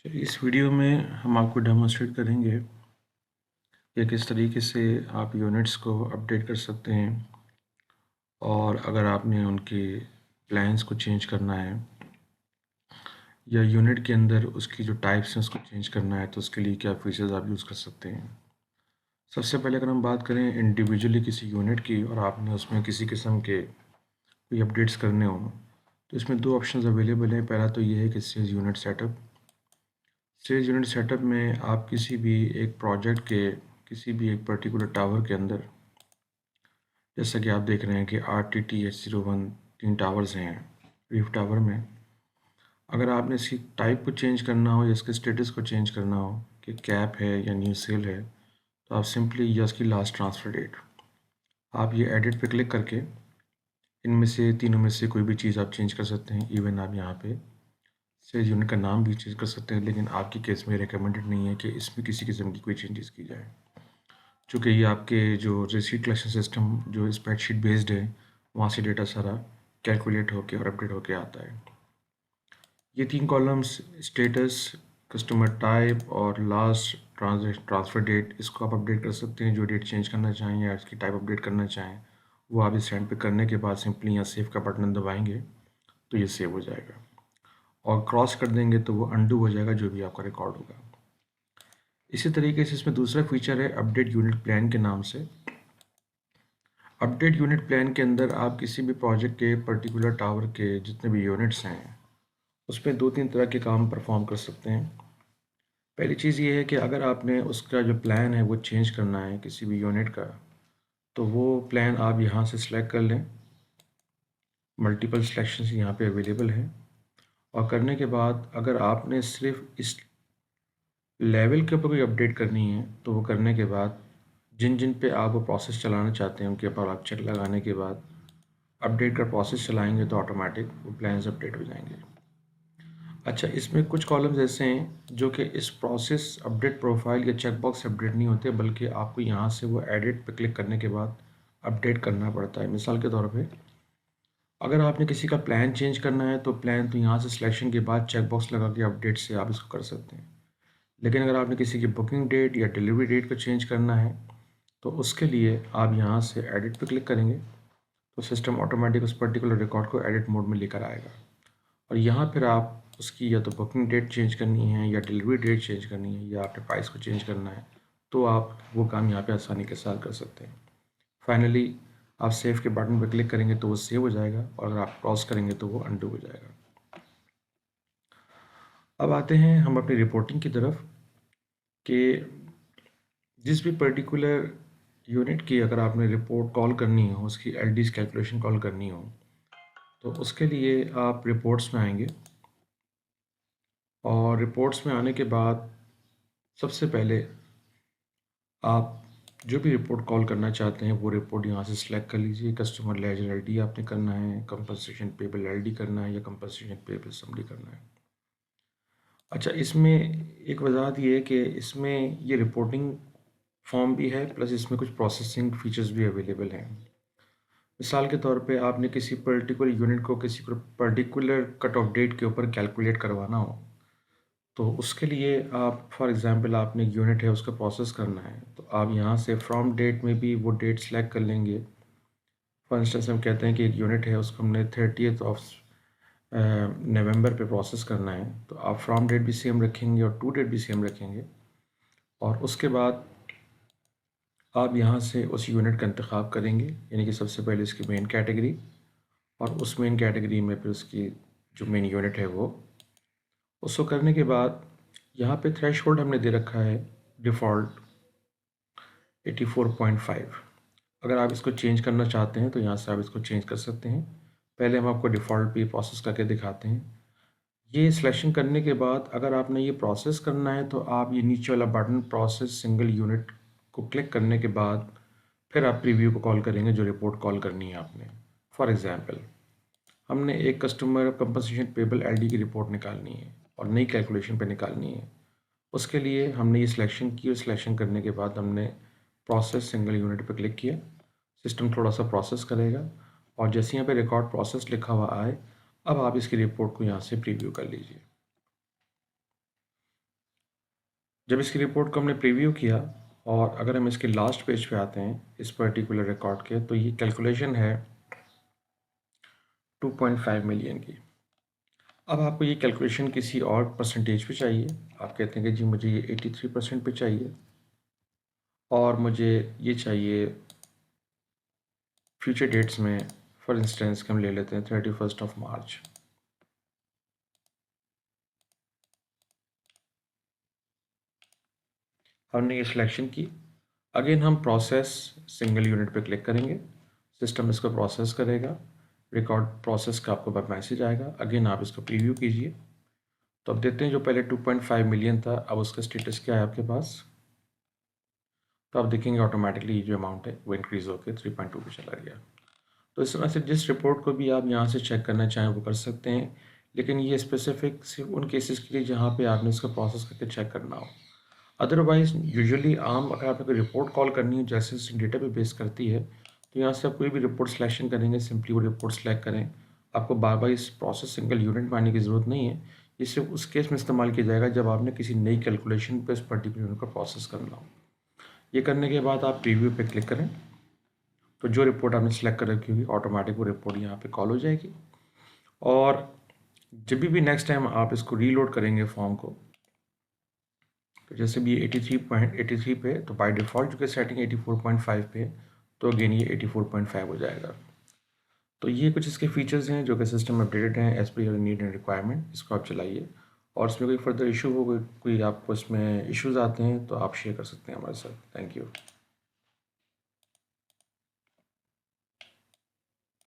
तो इस वीडियो में हम आपको डेमोन्स्ट्रेट करेंगे कि किस तरीके से आप यूनिट्स को अपडेट कर सकते हैं और अगर आपने उनके प्लान्स को चेंज करना है या यूनिट के अंदर उसकी जो टाइप्स हैं उसको चेंज करना है तो उसके लिए क्या फीचर्स आप यूज़ कर सकते हैं। सबसे पहले अगर हम बात करें इंडिविजुअली किसी यूनिट की और आपने उसमें किसी किस्म के कोई अपडेट्स करने हो तो इसमें दो ऑप्शंस अवेलेबल हैं। पहला तो ये है कि says unit setup. Says unit setup में आप किसी भी एक प्रोजेक्ट के किसी भी एक पर्टिकुलर टावर के अंदर, जैसा कि आप देख रहे हैं कि RTTH01 3 टावर्स हैं रीफ टावर में, अगर आपने इसकी टाइप को चेंज करना हो या इसके स्टेटस को चेंज करना हो कि कैप है या न्यू सेल है तो आप सिंपली या उसकी लास्ट ट्रांसफ़र डेट, आप ये एडिट पे क्लिक करके इनमें से तीनों में से कोई भी चीज़ आप चेंज कर सकते हैं। इवन आप यहाँ पे सेज यूनिट का नाम भी चेंज कर सकते हैं, लेकिन आपकी केस में रिकमेंडेड नहीं है कि इसमें किसी किस्म की कोई चेंजेस की जाए, चूँकि ये आपके जो रिसीट कलेक्शन सिस्टम जो स्प्रेडशीट बेस्ड है वहाँ से डेटा सारा कैलकुलेट होके और अपडेट होके आता है। ये 3 कॉलम्स स्टेटस, कस्टमर टाइप और लास्ट ट्रांसफ़र डेट, इसको आप अपडेट कर सकते हैं। जो डेट चेंज करना चाहें या इसकी टाइप अपडेट करना चाहें वो आप इस सेंड पे करने के बाद सिंपली यहाँ सेव का बटन दबाएंगे तो ये सेव हो जाएगा और क्रॉस कर देंगे तो वो अंडू हो जाएगा जो भी आपका रिकॉर्ड होगा। इसी तरीके से इसमें दूसरा फीचर है अपडेट यूनिट प्लान के नाम से। अपडेट यूनिट प्लान के अंदर आप किसी भी प्रोजेक्ट के पर्टिकुलर टावर के जितने भी यूनिट्स हैं उसमें 2-3 तरह के काम परफॉर्म कर सकते हैं। पहली चीज़ ये है कि अगर आपने उसका जो प्लान है वो चेंज करना है किसी भी यूनिट का, तो वो प्लान आप यहाँ से सिलेक्ट कर लें। मल्टीपल सिलेक्शंस यहाँ पे अवेलेबल हैं और करने के बाद अगर आपने सिर्फ इस लेवल के ऊपर कोई अपडेट करनी है तो वो करने के बाद जिन जिन पे आप वो प्रोसेस चलाना चाहते हैं उनके ऊपर आप चेक लगाने के बाद अपडेट का प्रोसेस चलाएंगे तो ऑटोमेटिक वो प्लान्स अपडेट हो जाएंगे। अच्छा, इसमें कुछ कॉलम्स ऐसे हैं जो कि इस प्रोसेस अपडेट प्रोफाइल या चेकबॉक्स अपडेट नहीं होते, बल्कि आपको यहाँ से वो एडिट पे क्लिक करने के बाद अपडेट करना पड़ता है। मिसाल के तौर पे अगर आपने किसी का प्लान चेंज करना है तो प्लान तो यहाँ से सिलेक्शन के बाद चेकबॉक्स लगा के अपडेट से आप इसको कर सकते हैं। लेकिन अगर आपने किसी की बुकिंग डेट या डिलीवरी डेट को चेंज करना है तो उसके लिए आप यहाँ से एडिट पे क्लिक करेंगे तो सिस्टम ऑटोमेटिक उस पर्टिकुलर रिकॉर्ड को एडिट मोड में लेकर आएगा और यहाँ फिर आप उसकी या तो बुकिंग डेट चेंज करनी है या डिलीवरी डेट चेंज करनी है या आपने प्राइस को चेंज करना है तो आप वो काम यहाँ पे आसानी के साथ कर सकते हैं। फाइनली आप सेव के बटन पर क्लिक करेंगे तो वो सेव हो जाएगा और अगर आप क्रॉस करेंगे तो वो अनडू हो जाएगा। अब आते हैं हम अपनी रिपोर्टिंग की तरफ कि जिस भी पर्टिकुलर यूनिट की अगर आपने रिपोर्ट कॉल करनी हो, उसकी एलडीज कैलकुलेशन कॉल करनी हो, तो उसके लिए आप रिपोर्ट्स में आएंगे और रिपोर्ट्स में आने के बाद सबसे पहले आप जो भी रिपोर्ट कॉल करना चाहते हैं वो रिपोर्ट यहाँ से सिलेक्ट कर लीजिए। कस्टमर लेजर एलडी आपने करना है, कंपनसेशन पेबल एलडी करना है या कंपनसेशन पेबल समरी करना है। अच्छा, इसमें एक वजाहत ये है कि इसमें ये रिपोर्टिंग फॉर्म भी है प्लस इसमें कुछ प्रोसेसिंग फीचर्स भी अवेलेबल हैं। मिसाल के तौर पे आपने किसी पर्टिकुलर यूनिट को किसी पर्टिकुलर कट ऑफ डेट के ऊपर कैलकुलेट करवाना हो तो उसके लिए आप फॉर एग्ज़ाम्पल आपने एक यूनिट है उसका प्रोसेस करना है तो आप यहाँ से फ्रॉम डेट में भी वो डेट सेलेक्ट कर लेंगे। फॉर इंस्टेंस हम कहते हैं कि एक यूनिट है उसको हमने 30th ऑफ नवंबर पे प्रोसेस करना है तो आप फ्रॉम डेट भी सेम रखेंगे और टू डेट भी सेम रखेंगे और उसके बाद आप यहाँ से उस यूनिट का इंतखाब करेंगे, यानी कि सबसे पहले इसकी मेन कैटेगरी और उस मेन कैटेगरी में फिर उसकी जो मेन यूनिट है वो, उसको करने के बाद यहाँ पे थ्रेशहोल्ड हमने दे रखा है डिफ़ॉल्ट 84.5। अगर आप इसको चेंज करना चाहते हैं तो यहाँ से आप इसको चेंज कर सकते हैं। पहले हम आपको डिफ़ॉल्ट पे प्रोसेस करके दिखाते हैं। ये सिलेक्शन करने के बाद अगर आपने ये प्रोसेस करना है तो आप ये नीचे वाला बटन प्रोसेस सिंगल यूनिट को क्लिक करने के बाद फिर आप प्रीव्यू को कॉल करेंगे जो रिपोर्ट कॉल करनी है आपने। फॉर एग्ज़ाम्पल हमने एक कस्टमर कंपनसेशन पेबल एलडी की रिपोर्ट निकालनी है और नई कैलकुलेशन पे निकालनी है। उसके लिए हमने ये सिलेक्शन की और सिलेक्शन करने के बाद हमने प्रोसेस सिंगल यूनिट पर क्लिक किया। सिस्टम थोड़ा सा प्रोसेस करेगा और जैसे यहाँ पे रिकॉर्ड प्रोसेस लिखा हुआ आए अब आप इसकी रिपोर्ट को यहाँ से प्रीव्यू कर लीजिए। जब इसकी रिपोर्ट को हमने प्रीव्यू किया और अगर हम इसके लास्ट पेज पे आते हैं इस पर्टिकुलर रिकॉर्ड के, तो ये कैलकुलेशन है 2.5 मिलियन की। अब आपको ये कैलकुलेशन किसी और परसेंटेज पे चाहिए, आप कहते हैं कि जी मुझे ये 83% पे चाहिए और मुझे ये चाहिए फ्यूचर डेट्स में। फॉर इंस्टेंस हम ले लेते हैं 31 मार्च। हमने ये सिलेक्शन की। अगेन हम प्रोसेस सिंगल यूनिट पे क्लिक करेंगे, सिस्टम इसको प्रोसेस करेगा, रिकॉर्ड प्रोसेस का आपको मैसेज आएगा। अगेन आप इसको प्रीव्यू कीजिए। तो अब देखते हैं जो पहले 2.5 मिलियन था अब उसका स्टेटस क्या है आपके पास। तो आप देखेंगे ऑटोमेटिकली ये जो अमाउंट है वो इंक्रीज़ होकर 3.2 पे चला गया। तो इस तरह से जिस रिपोर्ट को भी आप यहाँ से चेक करना चाहें वो कर सकते हैं, लेकिन ये स्पेसिफिक सिर्फ उन केसेस के लिए जहाँ पे आपने इसका प्रोसेस करके चेक करना हो। अदरवाइज यूजुअली आम अगर आपने कोई रिपोर्ट कॉल करनी हो जैसे डेटा पे बेस करती है, तो यहाँ से आप कोई भी रिपोर्ट सिलेक्शन करेंगे, सिंपली वो रिपोर्ट सेलेक्ट करें। आपको बार बार इस प्रोसेस सिंगल यूनिट में आने की ज़रूरत नहीं है। ये सिर्फ उस केस में इस्तेमाल किया जाएगा जब आपने किसी नई कैलकुलेशन पे उस पर्टिकुलर यूनिट का प्रोसेस करना हो। ये करने के बाद आप प्रीव्यू पे क्लिक करें, तो जो रिपोर्ट आपने सेलेक्ट कर रखी होगी ऑटोमेटिक वो रिपोर्ट यहाँ पे कॉल हो जाएगी। और जब भी नेक्स्ट टाइम आप इसको रीलोड करेंगे फॉर्म को, तो जैसे भी 83 पे, तो बाय डिफ़ॉल्ट जो कि सेटिंग 84.5 पे, तो अगेन ये 84.5 हो जाएगा। तो ये कुछ इसके फीचर्स हैं जो कि सिस्टम अपडेटेड हैं as per your need and requirement. इसको आप चलाइए और इसमें कोई फर्दर इशू हो, कोई आपको इसमें इश्यूज़ आते हैं तो आप शेयर कर सकते हैं हमारे साथ। Thank you.